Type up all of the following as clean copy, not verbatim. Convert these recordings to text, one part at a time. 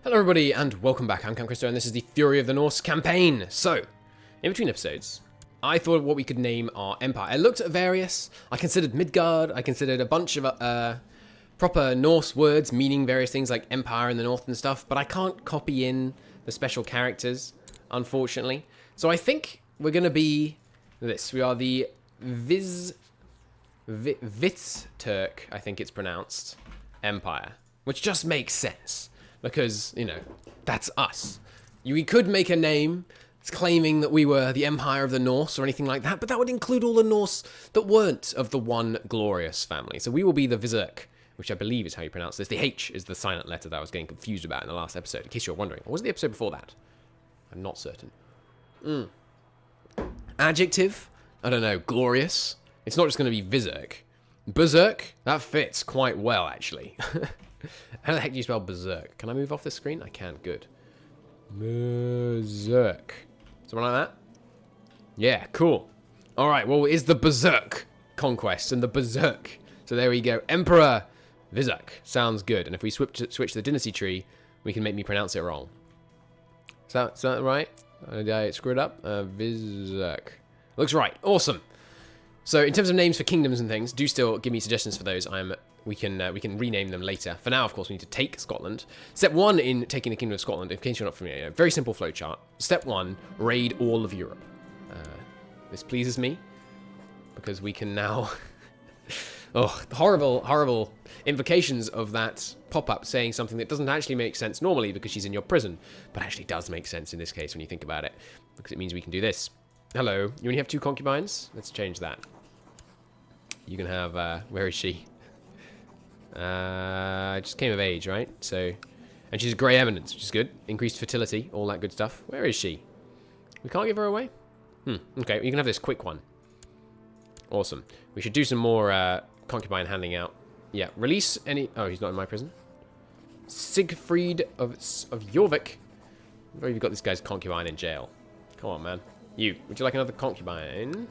Hello everybody and welcome back. I'm CK2 and this is the Fury of the Norse campaign. So, in between episodes, I thought what we could name our empire. I looked at various. I considered Midgard. I considered a bunch of proper Norse words meaning various things like empire in the north and stuff, but I can't copy in the special characters, unfortunately. So I think we're going to be this. We are the Turk, I think it's pronounced, empire, which just makes sense. Because, you know, that's us. We could make a name claiming that we were the Empire of the Norse or anything like that, but that would include all the Norse that weren't of the one glorious family. So we will be the Vizurk, which I believe is how you pronounce this. The H is the silent letter that I was getting confused about in the last episode, in case you're wondering. Or was it the episode before that? I'm not certain. Adjective? I don't know. Glorious? It's not just going to be Vizurk. Berserk? That fits quite well, actually. How the heck do you spell berserk? Can I move off the screen? I can. Good. Berserk. Something like that? Yeah, cool. Alright, well, it's the Berserk conquest and the Berserk. So there we go. Emperor Vizurk. Sounds good. And if we switch the Dynasty tree, we can make me pronounce it wrong. Is that right? Did I screw it up? Vizurk. Looks right. Awesome. So in terms of names for kingdoms and things, do still give me suggestions for those. We can rename them later. For now, of course, we need to take Scotland. Step 1 in taking the Kingdom of Scotland, in case you're not familiar, very simple flowchart. Step 1, raid all of Europe. This pleases me, because we can now... oh, the horrible implications of that pop-up saying something that doesn't actually make sense normally because she's in your prison, but actually does make sense in this case when you think about it, because it means we can do this. Hello, you only have 2 concubines? Let's change that. You can have, where is she? Just came of age, right? So, and she's a grey eminence, which is good. Increased fertility, all that good stuff. Where is she? We can't give her away? Okay, you can have this quick one. Awesome. We should do some more concubine handing out. Yeah, release any... Oh, he's not in my prison. Siegfried of Jovick. Where have you got this guy's concubine in jail? Come on, man. You, would you like another concubine?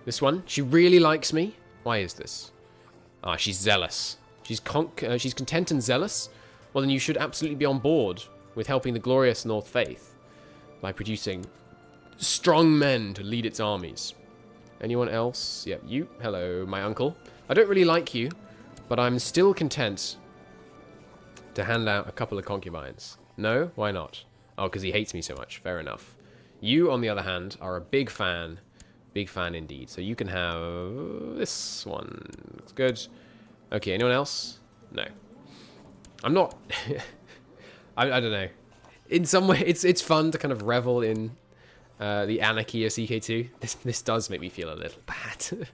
This one. She really likes me. Why is this? Ah, she's zealous. She's content and zealous. Well, then you should absolutely be on board with helping the glorious North Faith by producing strong men to lead its armies. Anyone else? Yep, you. Hello, my uncle. I don't really like you, but I'm still content to hand out a couple of concubines. No? Why not? Oh, because he hates me so much. Fair enough. You, on the other hand, are a big fan. Big fan indeed. So you can have this one. Looks good. Okay, anyone else? No. I'm not... I don't know. In some way, it's fun to kind of revel in the anarchy of CK2. This does make me feel a little bad.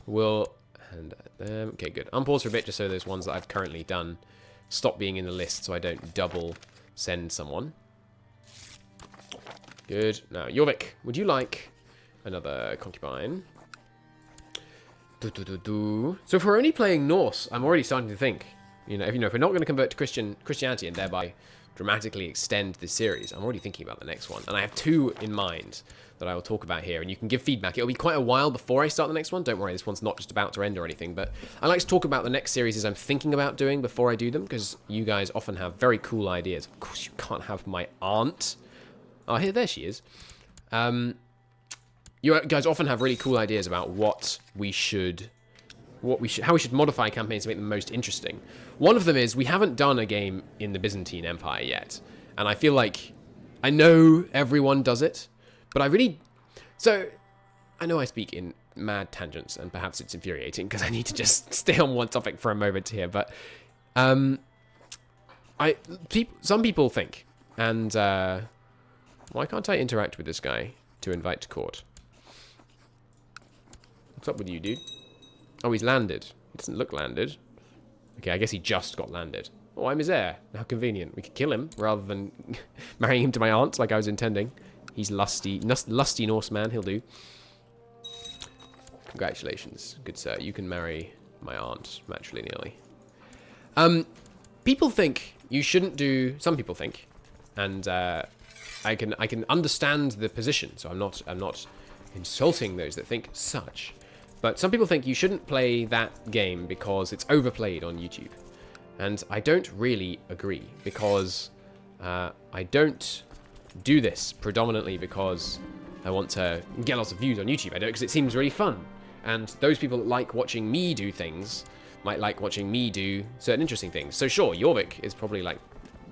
We'll hand them. Okay, good. Unpause for a bit just so those ones that I've currently done stop being in the list so I don't double send someone. Good. Now, Jovick, would you like... another concubine. So if we're only playing Norse, I'm already starting to think, if we're not going to convert to Christianity and thereby dramatically extend this series, I'm already thinking about the next one. And I have 2 in mind that I will talk about here, and you can give feedback. It'll be quite a while before I start the next one. Don't worry, this one's not just about to end or anything, but I like to talk about the next series as I'm thinking about doing before I do them, because you guys often have very cool ideas. Of course, you can't have my aunt. Oh, there she is. You guys often have really cool ideas about how we should modify campaigns to make them most interesting. One of them is we haven't done a game in the Byzantine Empire yet, and I feel like I know everyone does it, but so I know I speak in mad tangents, and perhaps it's infuriating because I need to just stay on one topic for a moment here. But some people think, and why can't I interact with this guy to invite to court? What's up with you, dude? Oh, he's landed. He doesn't look landed. Okay, I guess he just got landed. Oh, I'm his heir. How convenient. We could kill him rather than marrying him to my aunt like I was intending. He's lusty Norse man. He'll do. Congratulations, good sir. You can marry my aunt matrilineally. People think you shouldn't do... Some people think, and I can understand the position, so I'm not insulting those that think such. But some people think you shouldn't play that game because it's overplayed on YouTube. And I don't really agree, because I don't do this predominantly because I want to get lots of views on YouTube. I do it because it seems really fun. And those people that like watching me do things might like watching me do certain interesting things. So sure, Jovick is probably like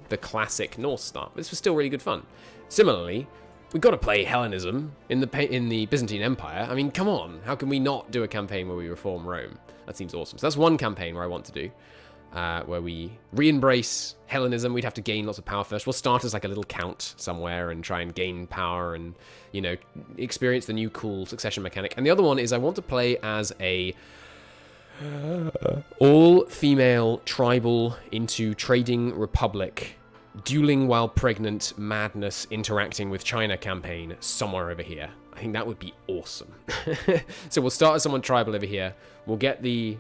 the classic Norse start, but this was still really good fun. Similarly, we've got to play Hellenism in the Byzantine Empire. I mean, come on, how can we not do a campaign where we reform Rome? That seems awesome. So that's one campaign where I want to do, where we re-embrace Hellenism. We'd have to gain lots of power first. We'll start as like a little count somewhere and try and gain power and, you know, experience the new cool succession mechanic. And the other one is I want to play as a all-female tribal into trading republic, dueling while pregnant, madness, interacting with China campaign somewhere over here. I think that would be awesome. So we'll start as someone tribal over here. We'll get the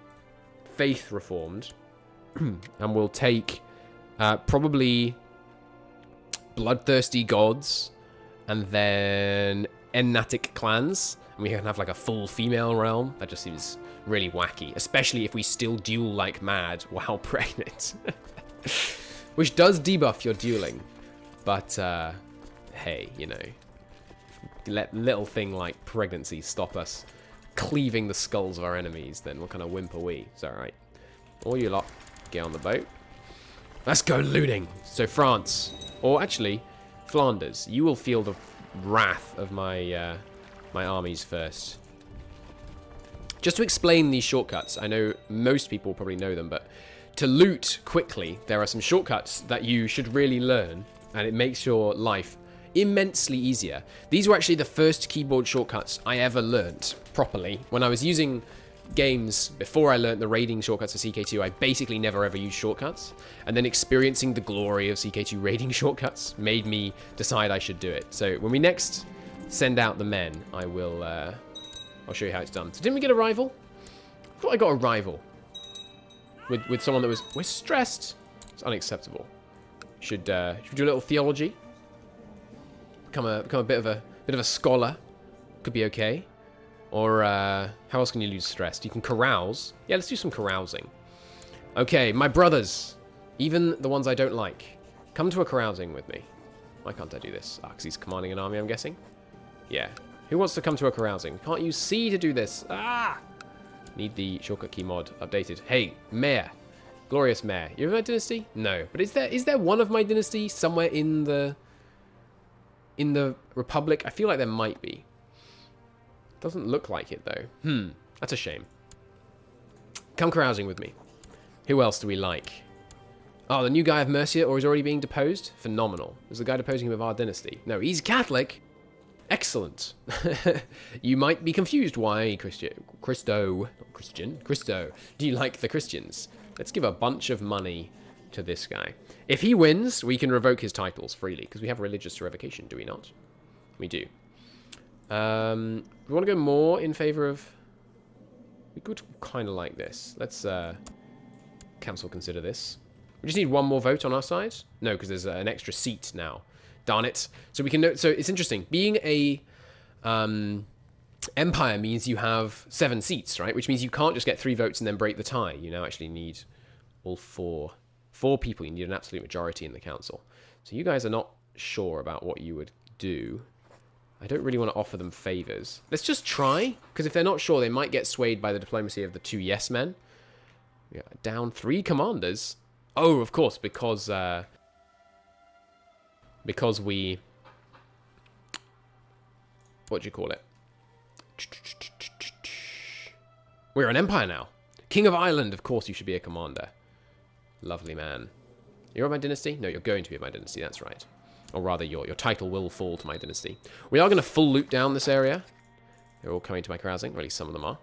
faith reformed. And we'll take probably bloodthirsty gods and then Ennatic clans. And we can have like a full female realm. That just seems really wacky, especially if we still duel like mad while pregnant. Which does debuff your dueling. But, hey, you know, let little thing like pregnancy stop us cleaving the skulls of our enemies, then what kind of wimp are we? It's alright. All you lot, get on the boat. Let's go looting. So France, or actually Flanders, you will feel the wrath of my my armies first. Just to explain these shortcuts, I know most people probably know them, but to loot quickly, there are some shortcuts that you should really learn, and it makes your life immensely easier. These were actually the first keyboard shortcuts I ever learnt properly. When I was using games before I learnt the raiding shortcuts for CK2, I basically never ever used shortcuts, and then experiencing the glory of CK2 raiding shortcuts made me decide I should do it. So when we next send out the men, I will I'll show you how it's done. So didn't we get a rival? I thought I got a rival with someone that was... We're stressed. It's unacceptable. Should we do a little theology? Become a bit of a scholar. Could be okay. Or how else can you lose stress? You can carouse. Yeah, let's do some carousing. Okay, my brothers, even the ones I don't like, come to a carousing with me. Why can't I do this? Ah, because he's commanding an army, I'm guessing. Yeah. Who wants to come to a carousing? Can't use C to do this? Ah! Need the shortcut key mod updated. Hey, Mayor. Glorious Mayor. You have my dynasty? No. But is there one of my dynasty somewhere in the Republic? I feel like there might be. Doesn't look like it, though. That's a shame. Come carousing with me. Who else do we like? Oh, the new guy of Mercia, or is already being deposed? Phenomenal. Is the guy deposing him of our dynasty? No, he's Catholic. Excellent. You might be confused. Why Christo. Do you like the Christians? Let's give a bunch of money to this guy. If he wins, we can revoke his titles freely, because we have religious revocation, do we not? We do. We want to go more in favor of... We could kind of like this. Let's council consider this. We just need one more vote on our side. No, because there's an extra seat now. Darn it. So we can note... So it's interesting. Being a empire means you have 7 seats, right? Which means you can't just get 3 votes and then break the tie. You now actually need all 4 people. You need an absolute majority in the council. So you guys are not sure about what you would do. I don't really want to offer them favors. Let's just try, because if they're not sure, they might get swayed by the diplomacy of the 2 yes men. Yeah, down 3 commanders. Oh, of course, because we... What do you call it? We're an empire now. King of Ireland, of course you should be a commander. Lovely man. You're of my dynasty? No, you're going to be of my dynasty, that's right. Or rather, your title will fall to my dynasty. We are going to full loot down this area. They're all coming to my carousing, or at least some of them are.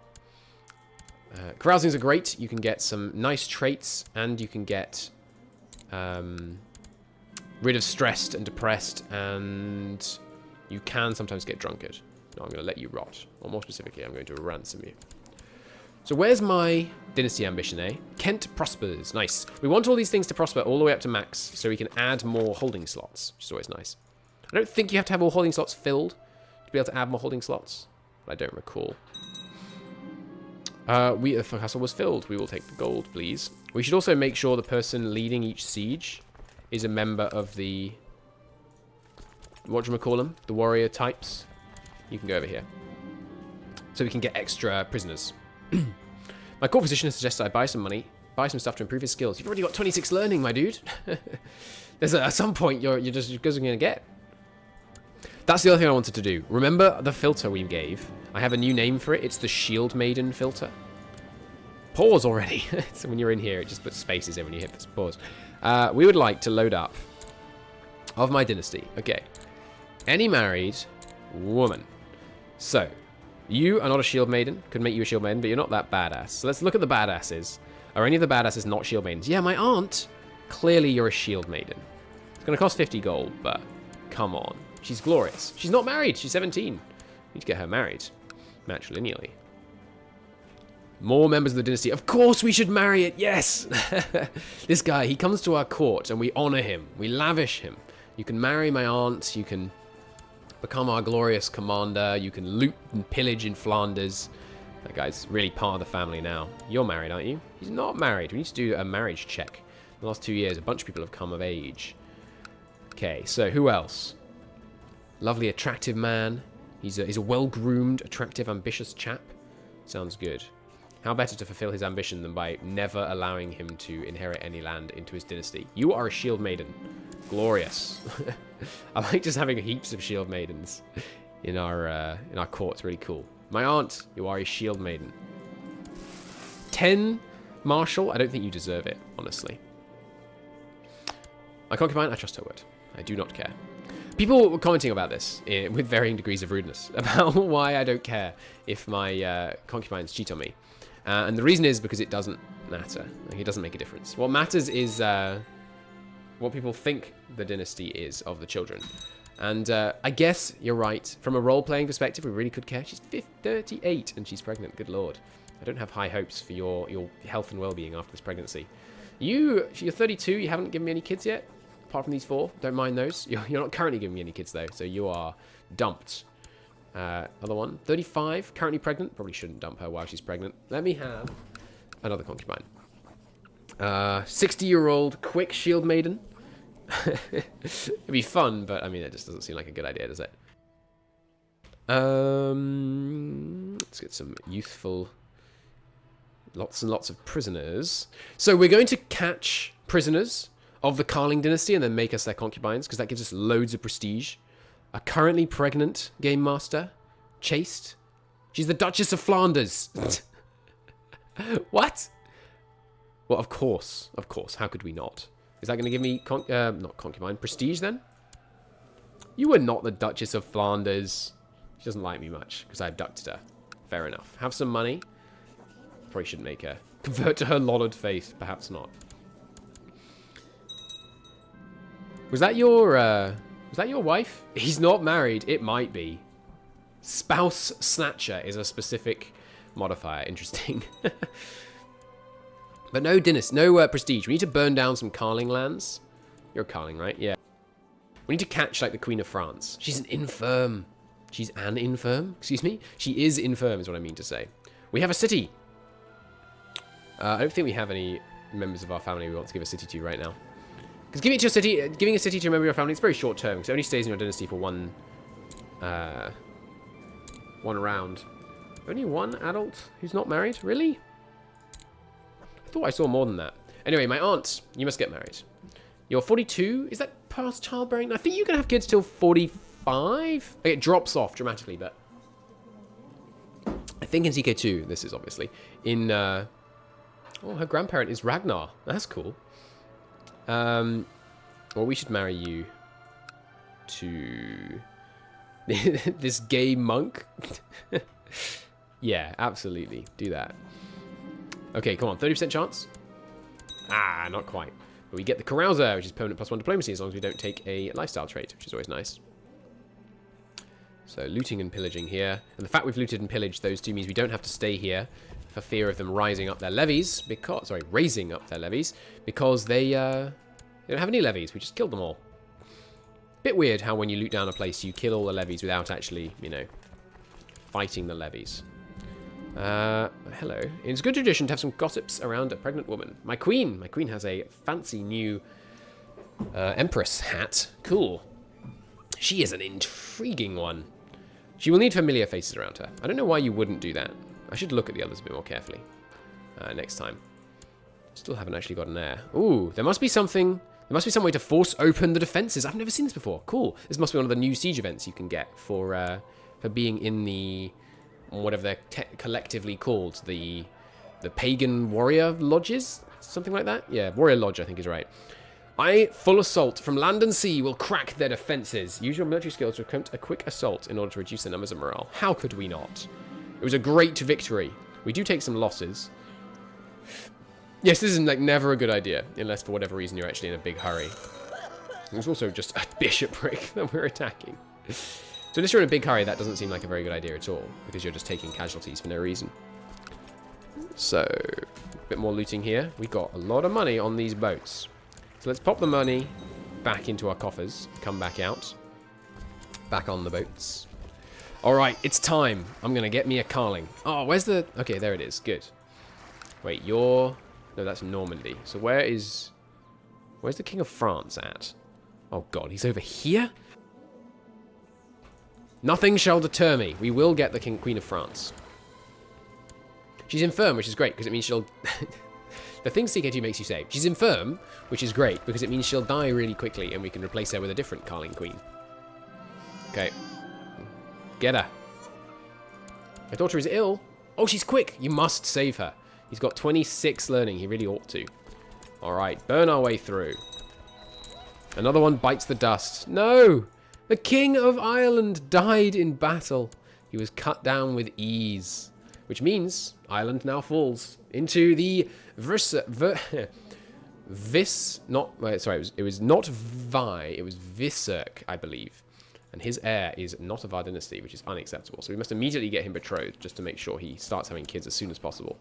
Carousings are great. You can get some nice traits, and you can get rid of stressed and depressed, and you can sometimes get drunkard. No, I'm going to let you rot. Or more specifically, I'm going to ransom you. So where's my dynasty ambition, eh? Kent prospers. Nice. We want all these things to prosper all the way up to max, so we can add more holding slots, which is always nice. I don't think you have to have all holding slots filled to be able to add more holding slots, but I don't recall. The castle was filled. We will take the gold, please. We should also make sure the person leading each siege is a member of the... whatchamacallem? The warrior types. You can go over here. So we can get extra prisoners. My court physician has suggested I buy some money, buy some stuff to improve his skills. You've already got 26 learning, my dude. At some point, you're just going to get. That's the other thing I wanted to do. Remember the filter we gave? I have a new name for it. It's the Shield Maiden filter. Pause already. So when you're in here, it just puts spaces in when you hit pause. We would like to load up of my dynasty. Okay. Any married woman. So, you are not a Shield Maiden. Could make you a Shield Maiden, but you're not that badass. So let's look at the badasses. Are any of the badasses not Shield Maidens? Yeah, my aunt. Clearly you're a Shield Maiden. It's going to cost 50 gold, but come on. She's glorious. She's not married. She's 17. Need to get her married. Matrilineally. More members of the dynasty. Of course we should marry it. Yes. This guy, he comes to our court and we honor him. We lavish him. You can marry my aunt. You can become our glorious commander. You can loot and pillage in Flanders. That guy's really part of the family now. You're married, aren't you? He's not married. We need to do a marriage check. In the last 2 years, a bunch of people have come of age. Okay, so who else? Lovely, attractive man. He's a well-groomed, attractive, ambitious chap. Sounds good. How better to fulfill his ambition than by never allowing him to inherit any land into his dynasty? You are a Shield Maiden. Glorious. I like just having heaps of Shield Maidens in our court. It's really cool. My aunt, you are a Shield Maiden. 10 Marshal. I don't think you deserve it, honestly. My concubine, I trust her word. I do not care. People were commenting about this with varying degrees of rudeness about why I don't care if my concubines cheat on me. And the reason is because it doesn't matter. Like, it doesn't make a difference. What matters is what people think the dynasty is of the children. And I guess you're right. From a role-playing perspective, we really could care. She's 38 and she's pregnant. Good lord. I don't have high hopes for your health and well-being after this pregnancy. You're 32. You haven't given me any kids yet? Apart from these 4, don't mind those. You're not currently giving me any kids, though, so you are dumped. Other one, 35, currently pregnant. Probably shouldn't dump her while she's pregnant. Let me have another concubine. 60-year-old quick Shield Maiden. It'd be fun, but, I mean, it just doesn't seem like a good idea, does it? Let's get some youthful... Lots and lots of prisoners. So we're going to catch prisoners of the Carling dynasty and then make us their concubines, because that gives us loads of prestige. A currently pregnant game master. Chaste. She's the Duchess of Flanders. What? Well, of course. Of course. How could we not? Is that going to give me, not concubine, prestige then? You were not the Duchess of Flanders. She doesn't like me much, because I abducted her. Fair enough. Have some money. Probably shouldn't make her. Convert to her lauded faith. Perhaps not. Was that your wife? He's not married. It might be. Spouse snatcher is a specific modifier. Interesting. But no dynasty, no prestige. We need to burn down some Carling lands. You're Carling, right? Yeah. We need to catch, like, the Queen of France. She's an infirm. She's an infirm? Excuse me? She is infirm, is what I mean to say. We have a city. I don't think we have any members of our family we want to give a city to right now. Because giving a city to a member of your family is very short term, because it only stays in your dynasty for one round. Only one adult who's not married? Really? I thought I saw more than that. Anyway, my aunt, you must get married. You're 42? Is that past childbearing? I think you can have kids till 45? Okay, it drops off dramatically, but... I think in CK2, this is obviously. In, oh, her grandparent is Ragnar. That's cool. Well, we should marry you to this gay monk. Yeah, absolutely. Do that. Okay, come on. 30% chance? Ah, not quite. But we get the carouser, which is permanent +1 diplomacy, as long as we don't take a lifestyle trait, which is always nice. So looting and pillaging here. And the fact we've looted and pillaged those two means we don't have to stay here for fear of them rising up their levies, because, sorry, raising up their levies, because they don't have any levies. We just killed them all. Bit weird how when you loot down a place, you kill all the levies without actually, you know, fighting the levies. Hello. It's good tradition to have some gossips around a pregnant woman. My queen has a fancy new empress hat. Cool. She is an intriguing one. She will need familiar faces around her. I don't know why you wouldn't do that. I should look at the others a bit more carefully next time. Still haven't actually got an heir. Ooh, there must be something. There must be some way to force open the defenses. I've never seen this before. Cool. This must be one of the new siege events you can get for being in the, whatever they're collectively called, the pagan warrior lodges, something like that. Yeah, warrior lodge I think is right. Full assault from land and sea will crack their defenses. Use your military skills to attempt a quick assault in order to reduce the numbers of morale. How could we not? It was a great victory. We do take some losses. Yes, this is like never a good idea, unless for whatever reason you're actually in a big hurry. There's also just a bishopric that we're attacking. So unless you're in a big hurry, that doesn't seem like a very good idea at all, because you're just taking casualties for no reason. So, a bit more looting here. We got a lot of money on these boats. So let's pop the money back into our coffers, come back out, back on the boats. All right, it's time. I'm going to get me a carling. Oh, where's the... Okay, there it is. Good. Wait, you're... No, that's Normandy. So where's the King of France at? Oh, God, he's over here? Nothing shall deter me. We will get the Queen of France. She's infirm, which is great, because it means she'll... The thing CK2 makes you say. She's infirm, which is great, because it means she'll die really quickly, and we can replace her with a different Carling Queen. Okay. Get her. My daughter is ill. Oh, she's quick. You must save her. He's got 26 learning. He really ought to. All right, burn our way through. Another one bites the dust. No! The King of Ireland died in battle. He was cut down with ease. Which means Ireland now falls into the it was not Vi, it was Visserk, I believe. And his heir is not of our dynasty, which is unacceptable. So we must immediately get him betrothed, just to make sure he starts having kids as soon as possible.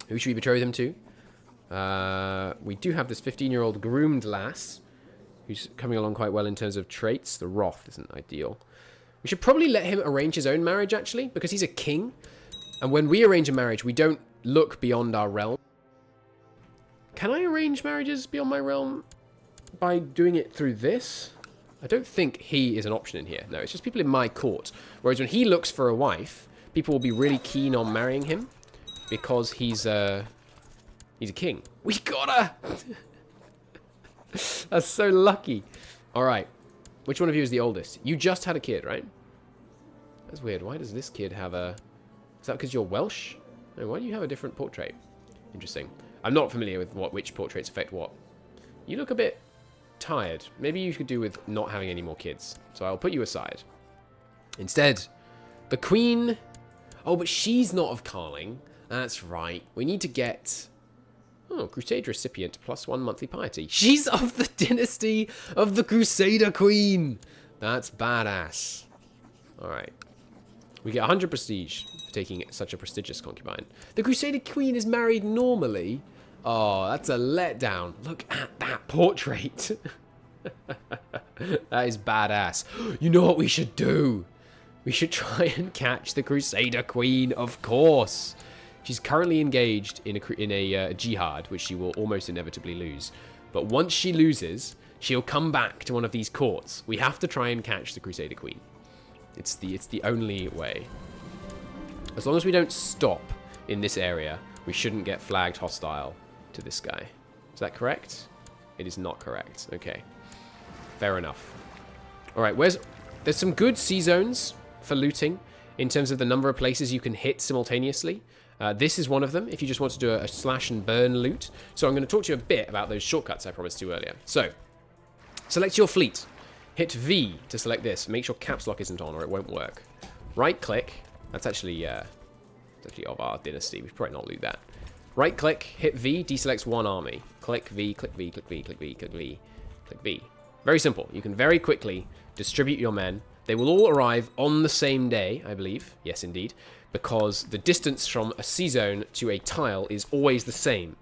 Who should we betroth him to? We do have this 15-year-old groomed lass, who's coming along quite well in terms of traits. The Roth isn't ideal. We should probably let him arrange his own marriage, actually, because he's a king. And when we arrange a marriage, we don't look beyond our realm. Can I arrange marriages beyond my realm by doing it through this? I don't think he is an option in here. No, it's just people in my court. Whereas when he looks for a wife, people will be really keen on marrying him because he's a king. We got her! That's so lucky. All right. Which one of you is the oldest? You just had a kid, right? That's weird. Why does this kid have a... Is that because you're Welsh? No, why do you have a different portrait? Interesting. I'm not familiar with which portraits affect what. You look a bit tired. Maybe you could do with not having any more kids. So I'll put you aside. Instead, the Queen... Oh, but she's not of Carling. That's right. We need to get... Oh, Crusade recipient +1 monthly piety. She's of the dynasty of the Crusader Queen. That's badass. All right. We get 100 prestige for taking such a prestigious concubine. The Crusader Queen is married normally. Oh, that's a letdown. Look at that portrait. That is badass. You know what we should do? We should try and catch the Crusader Queen, of course. She's currently engaged in a jihad, which she will almost inevitably lose. But once she loses, she'll come back to one of these courts. We have to try and catch the Crusader Queen. It's the only way. As long as we don't stop in this area, we shouldn't get flagged hostile to this guy. Is that correct? It is not correct. Okay. Fair enough. All right, there's some good sea zones for looting in terms of the number of places you can hit simultaneously. This is one of them if you just want to do a slash and burn loot. So I'm going to talk to you a bit about those shortcuts I promised you earlier. So, select your fleet. Hit V to select this. Make sure caps lock isn't on or it won't work. Right click. That's actually of our dynasty. We should probably not loot that. Right click, hit V, deselects one army. Click V, click V, click V, click V, click V, click V. Very simple. You can very quickly distribute your men. They will all arrive on the same day, I believe. Yes, indeed. Because the distance from a sea zone to a tile is always the same.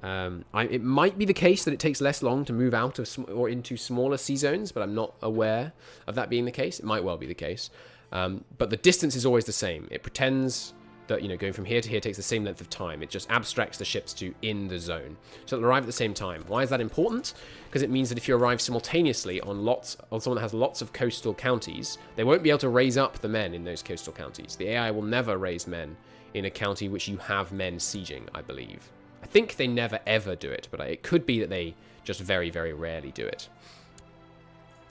It might be the case that it takes less long to move out of or into smaller sea zones, but I'm not aware of that being the case. It might well be the case. But the distance is always the same. It pretends that, you know, going from here to here takes the same length of time. It just abstracts the ships to in the zone. So they'll arrive at the same time. Why is that important? Because it means that if you arrive simultaneously on someone that has lots of coastal counties, they won't be able to raise up the men in those coastal counties. The AI will never raise men in a county which you have men sieging, I believe. I think they never ever do it, but it could be that they just very, very rarely do it.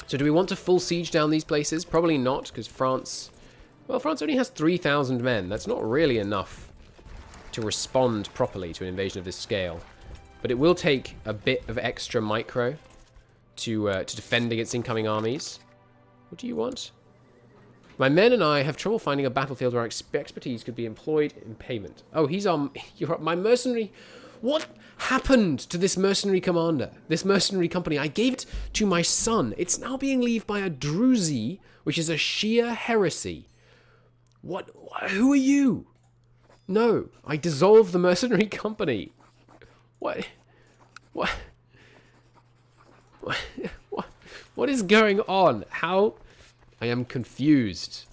So do we want to full siege down these places? Probably not, because France... Well, France only has 3,000 men. That's not really enough to respond properly to an invasion of this scale. But it will take a bit of extra micro to defend against incoming armies. What do you want? My men and I have trouble finding a battlefield where our expertise could be employed in payment. Oh, he's on... my mercenary... What happened to this mercenary commander? This mercenary company? I gave it to my son. It's now being levied by a druzy, which is a sheer heresy. What? Who are you? No, I dissolved the mercenary company. What? What is going on? How? I am confused.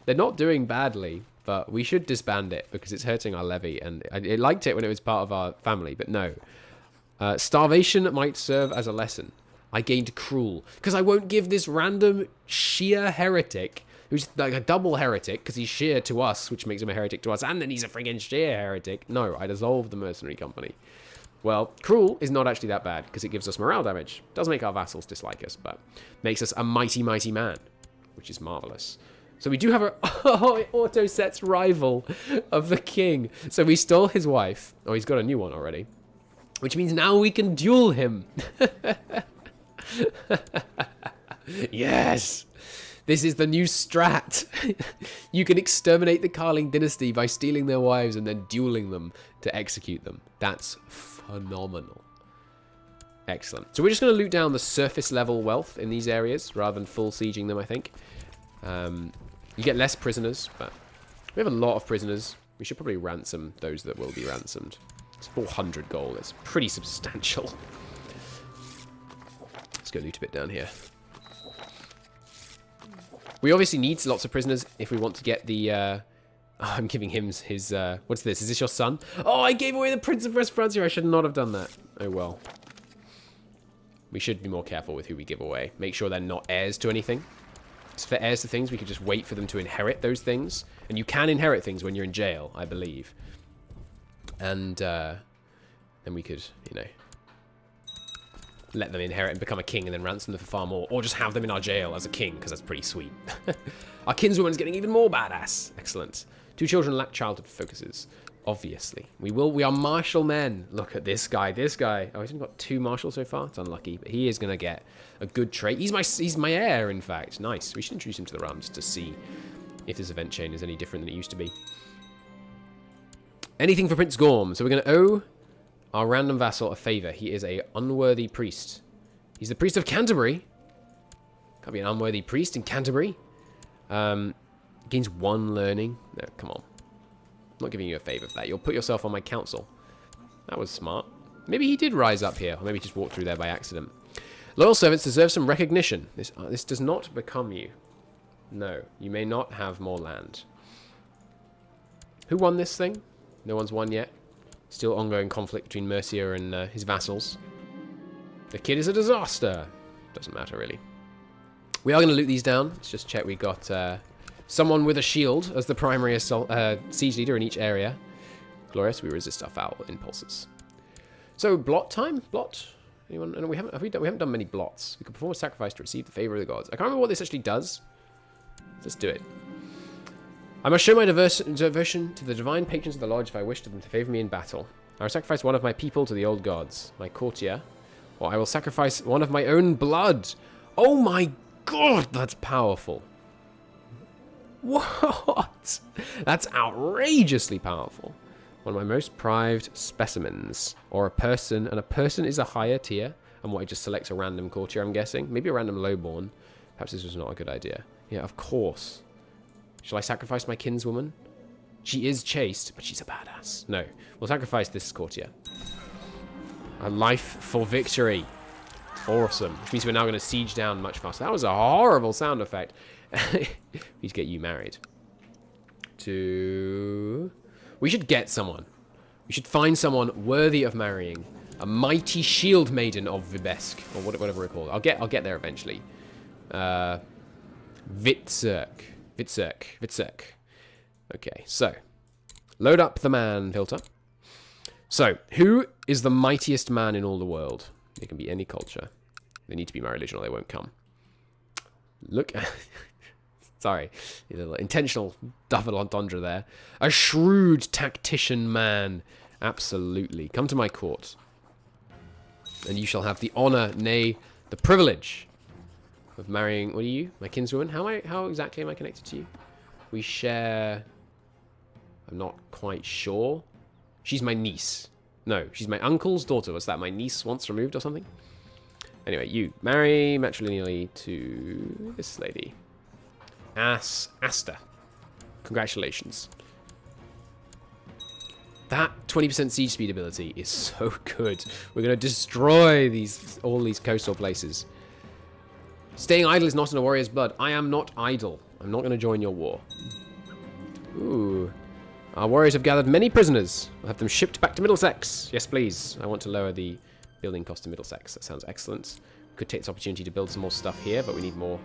They're not doing badly, but we should disband it because it's hurting our levy, and I liked it when it was part of our family, but no. Starvation might serve as a lesson. I gained cruel because I won't give this random sheer heretic, who's like a double heretic because he's sheer to us, which makes him a heretic to us, and then he's a friggin' sheer heretic. No, I dissolved the mercenary company. Well, cruel is not actually that bad because it gives us morale damage. Does make our vassals dislike us, but makes us a mighty, mighty man, which is marvelous. So we do have a auto sets rival of the king. So we stole his wife. Oh, he's got a new one already, which means now we can duel him. Yes. This is the new strat. You can exterminate the Carling dynasty by stealing their wives and then dueling them to execute them. That's phenomenal. Excellent. So we're just going to loot down the surface level wealth in these areas rather than full sieging them, I think. You get less prisoners, but we have a lot of prisoners. We should probably ransom those that will be ransomed. It's 400 gold. It's pretty substantial. Let's go loot a bit down here. We obviously need lots of prisoners if we want to get the... Oh, I'm giving him his... what's this? Is this your son? Oh, I gave away the Prince of West Francia. I should not have done that. Oh, well. We should be more careful with who we give away. Make sure they're not heirs to anything. So for heirs to things, we could just wait for them to inherit those things. And you can inherit things when you're in jail, I believe. And then we could, you know... let them inherit and become a king and then ransom them for far more. Or just have them in our jail as a king, because that's pretty sweet. Our kinswoman's getting even more badass. Excellent. 2 children lack childhood focuses. Obviously. We are martial men. Look at this guy. This guy. Oh, he's only got 2 marshals so far. It's unlucky. But he is going to get a good trait. He's my heir, in fact. Nice. We should introduce him to the realm just to see if this event chain is any different than it used to be. Anything for Prince Gorm. So we're going to owe our random vassal a favor. He is a unworthy priest. He's the priest of Canterbury. Can't be an unworthy priest in Canterbury. Gains 1 learning. No, come on. I'm not giving you a favor for that. You'll put yourself on my council. That was smart. Maybe he did rise up here. Or maybe he just walked through there by accident. Loyal servants deserve some recognition. This does not become you. No, you may not have more land. Who won this thing? No one's won yet. Still ongoing conflict between Mercia and his vassals. The kid is a disaster. Doesn't matter, really. We are going to loot these down. Let's just check we got someone with a shield as the primary siege leader in each area. Glorious, we resist our foul impulses. So, blot time? Blot? Anyone? No, we haven't done many blots. We could perform a sacrifice to receive the favor of the gods. I can't remember what this actually does. Let's do it. I must show my devotion to the divine patrons of the lodge if I wish them to favor me in battle. I will sacrifice one of my people to the old gods, my courtier, or I will sacrifice one of my own blood. Oh my god, that's powerful. What? That's outrageously powerful. One of my most prized specimens, or a person, and a person is a higher tier, and what, I just select a random courtier, I'm guessing? Maybe a random lowborn. Perhaps this was not a good idea. Yeah, of course. Shall I sacrifice my kinswoman? She is chaste, but she's a badass. No, we'll sacrifice this courtier. A life for victory. Awesome. Which means we're now going to siege down much faster. That was a horrible sound effect. We need to get you married. to... We should get someone. We should find someone worthy of marrying. A mighty shield maiden of Vibesk, or whatever we're called. I'll get there eventually. Vitzerk. Okay, so load up the man filter. So, who is the mightiest man in all the world? It can be any culture. They need to be my religion or they won't come. Look at... Sorry, a little intentional double entendre there. A shrewd tactician man. Absolutely. Come to my court. And you shall have the honor, nay, the privilege of marrying... What are you? My kinswoman? How exactly am I connected to you? We share... I'm not quite sure. She's my niece. No, she's my uncle's daughter. What's that? My niece once removed or something? Anyway, you marry matrilineally to this lady. Asta. Congratulations. That 20% siege speed ability is so good. We're going to destroy all these coastal places. Staying idle is not in a warrior's blood. I am not idle. I'm not going to join your war. Ooh. Our warriors have gathered many prisoners. We'll have them shipped back to Middlesex. Yes, please. I want to lower the building cost to Middlesex. That sounds excellent. We could take this opportunity to build some more stuff here, but we need more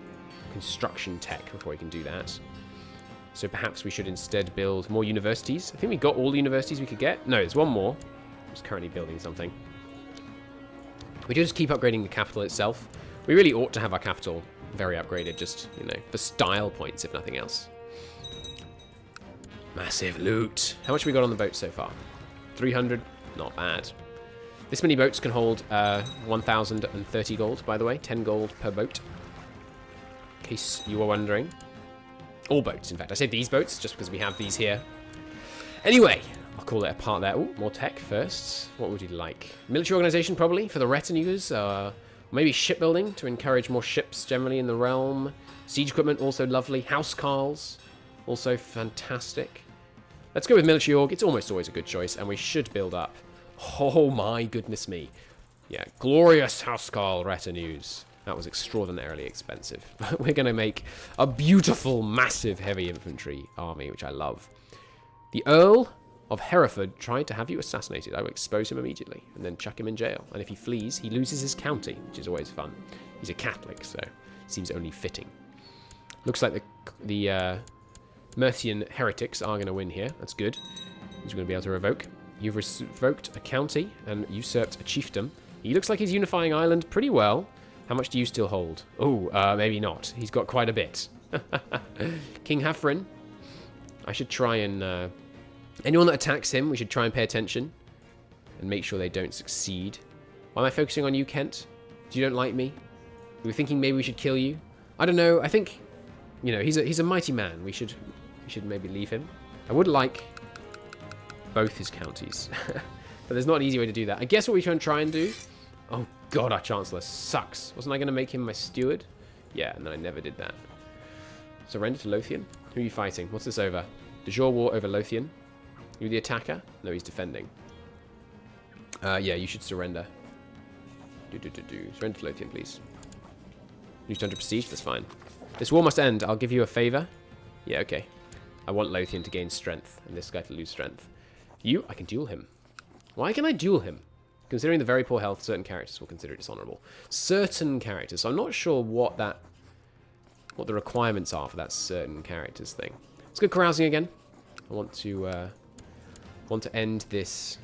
construction tech before we can do that. So perhaps we should instead build more universities. I think we got all the universities we could get. No, there's one more. I'm just currently building something. We do just keep upgrading the capital itself. We really ought to have our capital very upgraded, just, you know, for style points, if nothing else. Massive loot. How much have we got on the boat so far? 300. Not bad. This many boats can hold 1,030 gold, by the way. 10 gold per boat. In case you were wondering. All boats, in fact. I say these boats just because we have these here. Anyway, I'll call it a part there. Oh, more tech first. What would you like? Military organization, probably, for the retinues. Maybe shipbuilding to encourage more ships generally in the realm. Siege equipment, also lovely. Housecarls, also fantastic. Let's go with military org. It's almost always a good choice, and we should build up. Oh my goodness me. Yeah, glorious housecarl retinues. That was extraordinarily expensive. But we're going to make a beautiful, massive heavy infantry army, which I love. The Earl of Hereford tried to have you assassinated. I will expose him immediately and then chuck him in jail. And if he flees, he loses his county, which is always fun. He's a Catholic, so it seems only fitting. Looks like the Mercian heretics are going to win here. That's good. He's going to be able to revoke. You've revoked a county and usurped a chiefdom. He looks like he's unifying Ireland pretty well. How much do you still hold? Oh, maybe not. He's got quite a bit. King Hafren. I should try and... anyone that attacks him, we should try and pay attention. And make sure they don't succeed. Why am I focusing on you, Kent? You don't like me? We were thinking maybe we should kill you. I don't know. I think, you know, he's a mighty man. We should maybe leave him. I would like both his counties. But there's not an easy way to do that. I guess what we can try and do... Oh, God, our Chancellor sucks. Wasn't I going to make him my steward? Yeah, and then I never did that. Surrender to Lothian? Who are you fighting? What's this over? De jure war over Lothian? You the attacker? No, he's defending. Yeah, you should surrender. Surrender to Lothian, please. Lose 200 prestige? That's fine. This war must end. I'll give you a favor. Yeah, okay. I want Lothian to gain strength, and this guy to lose strength. You? I can duel him. Why can I duel him? Considering the very poor health, certain characters will consider it dishonorable. Certain characters. So I'm not sure what the requirements are for that certain characters thing. Let's go carousing again. I want to end this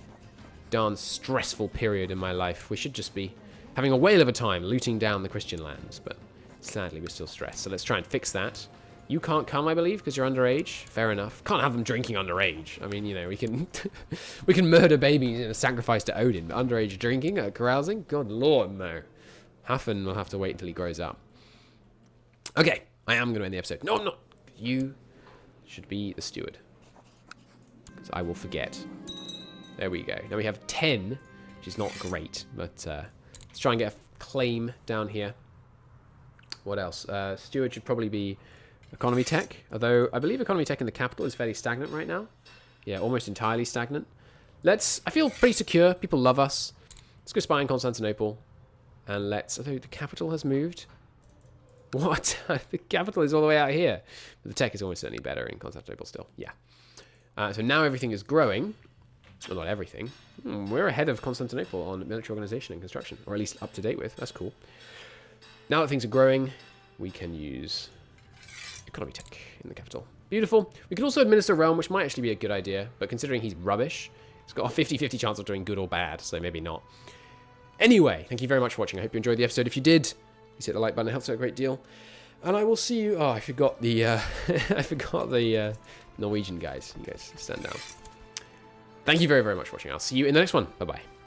darn stressful period in my life. We should just be having a whale of a time looting down the Christian lands, but sadly we're still stressed. So let's try and fix that. You can't come, I believe, because you're underage. Fair enough. Can't have them drinking underage. I mean, you know, we can we can murder babies in a sacrifice to Odin, but underage drinking, carousing? Good lord, no. Hafen will have to wait until he grows up. Okay, I am going to end the episode. No, I'm not. You should be the steward. Because I will forget. There we go. Now we have 10, which is not great, but let's try and get a claim down here. What else? Steward should probably be economy tech, although I believe economy tech in the capital is fairly stagnant right now. Yeah, almost entirely stagnant. I feel pretty secure. People love us. Let's go spy in Constantinople. And although the capital has moved. What? The capital is all the way out here. But the tech is almost certainly better in Constantinople still. Yeah. So now everything is growing. Well, not everything. We're ahead of Constantinople on military organization and construction. Or at least up to date with. That's cool. Now that things are growing, we can use economy tech in the capital. Beautiful. We can also administer realm, which might actually be a good idea. But considering he's rubbish, he's got a 50-50 chance of doing good or bad. So maybe not. Anyway, thank you very much for watching. I hope you enjoyed the episode. If you did, please hit the like button. It helps out a great deal. And I will see you... Oh, I forgot the... I forgot the Norwegian guys. You guys stand down. Thank you very, very much for watching. I'll see you in the next one. Bye-bye.